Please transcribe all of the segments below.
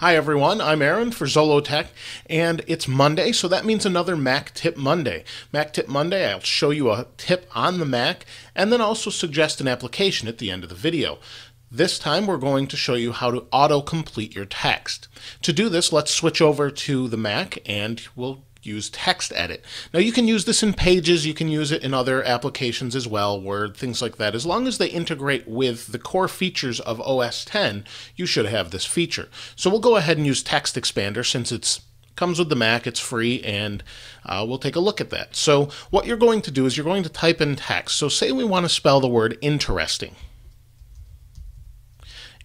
Hi everyone, I'm Aaron for Zollotech, and it's Monday, so that means another Mac Tip Monday. Mac Tip Monday, I'll show you a tip on the Mac, and then also suggest an application at the end of the video. This time we're going to show you how to auto-complete your text. To do this, let's switch over to the Mac, and we'll use Text Edit. Now you can use this in Pages, you can use it in other applications as well, Word, things like that. As long as they integrate with the core features of OS X, you should have this feature. So we'll go ahead and use Text Expander since it comes with the Mac, it's free, and we'll take a look at that. So what you're going to do is you're going to type in text. So say we want to spell the word interesting.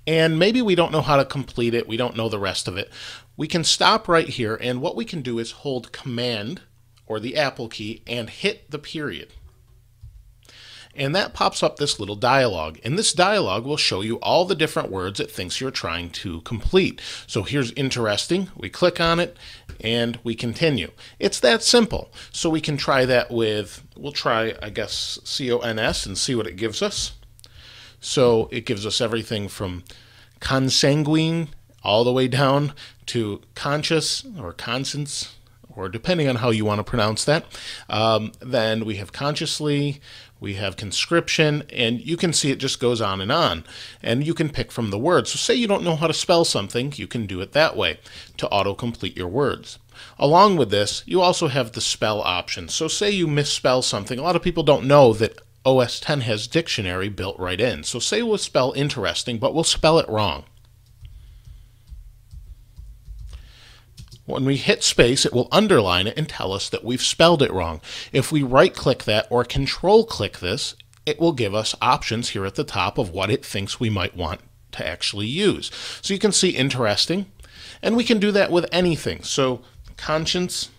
And maybe we don't know how to complete it, we don't know the rest of it. We can stop right here, and what we can do is hold Command, or the Apple key, and hit the period. And that pops up this little dialog. And this dialog will show you all the different words it thinks you're trying to complete. So here's interesting, we click on it, and we continue. It's that simple. So we can try that with, we'll try, I guess, CONS and see what it gives us. So it gives us everything from consanguine all the way down to conscious or conscience, or depending on how you want to pronounce that. Then we have consciously, we have conscription, and you can see it just goes on. And you can pick from the words. So say you don't know how to spell something, you can do it that way to autocomplete your words. Along with this, you also have the spell option. So say you misspell something. A lot of people don't know that OS X has dictionary built right in. So say we'll spell interesting, but we'll spell it wrong. When we hit space, it will underline it and tell us that we've spelled it wrong. If we right-click that or control-click this, it will give us options here at the top of what it thinks we might want to actually use. So you can see interesting, and we can do that with anything. So conscience,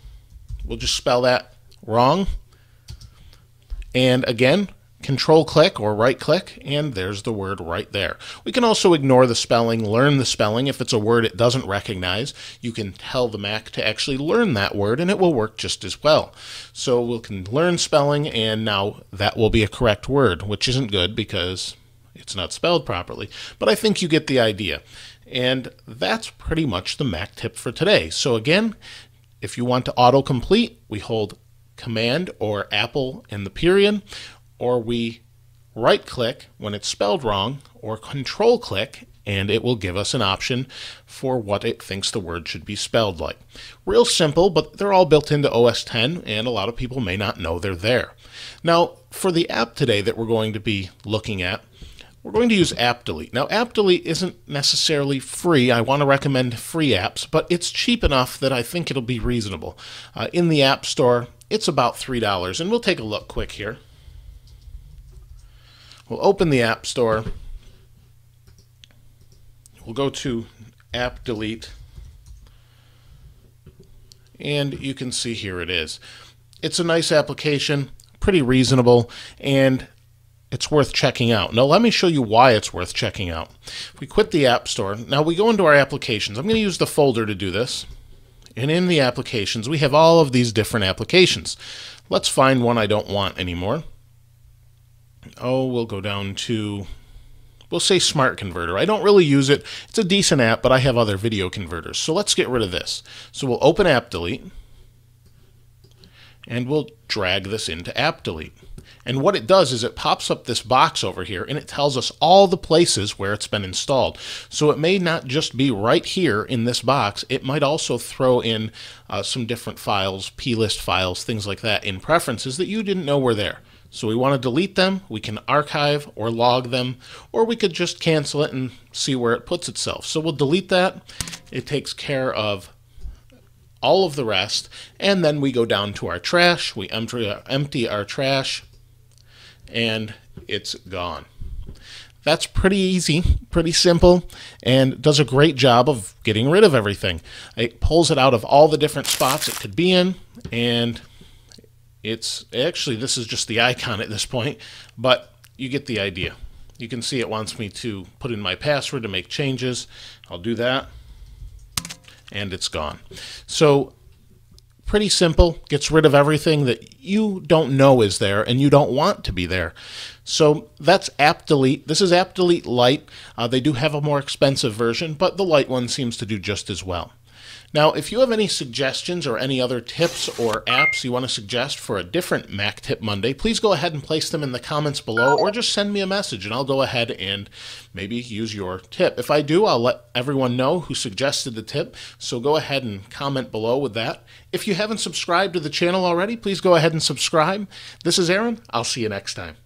we'll just spell that wrong. And again, control-click or right-click, and there's the word right there. We can also ignore the spelling, learn the spelling. If it's a word it doesn't recognize, you can tell the Mac to actually learn that word, and it will work just as well. So we can learn spelling, and now that will be a correct word, which isn't good because it's not spelled properly. But I think you get the idea. And that's pretty much the Mac tip for today. So again, if you want to autocomplete, we hold Command or Apple and the period, or we right-click when it's spelled wrong, or control-click, and it will give us an option for what it thinks the word should be spelled like. Real simple, but they're all built into OS X, and a lot of people may not know they're there. Now, for the app today that we're going to be looking at, we're going to use AppDelete. Now, AppDelete isn't necessarily free. I want to recommend free apps, but it's cheap enough that I think it'll be reasonable. In the App Store, it's about $3, and we'll take a look quick here. We'll open the App Store. We'll go to AppDelete, and you can see here it is. It's a nice application, pretty reasonable, and it's worth checking out. Now let me show you why it's worth checking out. If we quit the App Store, now we go into our applications. I'm going to use the folder to do this. And in the applications, we have all of these different applications. Let's find one I don't want anymore. Oh, we'll go down to, we'll say Smart Converter. I don't really use it. It's a decent app, but I have other video converters. So let's get rid of this. So we'll open AppDelete, and we'll drag this into AppDelete. And what it does is it pops up this box over here, and it tells us all the places where it's been installed. So it may not just be right here in this box. It might also throw in some different files, plist files, things like that in preferences that you didn't know were there. So we want to delete them, we can archive or log them, or we could just cancel it and see where it puts itself. So we'll delete that. It takes care of all of the rest, and then we go down to our trash, we empty our trash, and it's gone. That's pretty easy, pretty simple, and does a great job of getting rid of everything. It pulls it out of all the different spots it could be in, and it's actually, this is just the icon at this point, but you get the idea. You can see it wants me to put in my password to make changes. I'll do that, and it's gone. So pretty simple, gets rid of everything that you don't know is there and you don't want to be there. So that's AppDelete. This is AppDelete Lite. They do have a more expensive version, but the Lite one seems to do just as well. Now, if you have any suggestions or any other tips or apps you want to suggest for a different Mac Tip Monday, please go ahead and place them in the comments below, or just send me a message and I'll go ahead and maybe use your tip. If I do, I'll let everyone know who suggested the tip, so go ahead and comment below with that. If you haven't subscribed to the channel already, please go ahead and subscribe. This is Aaron. I'll see you next time.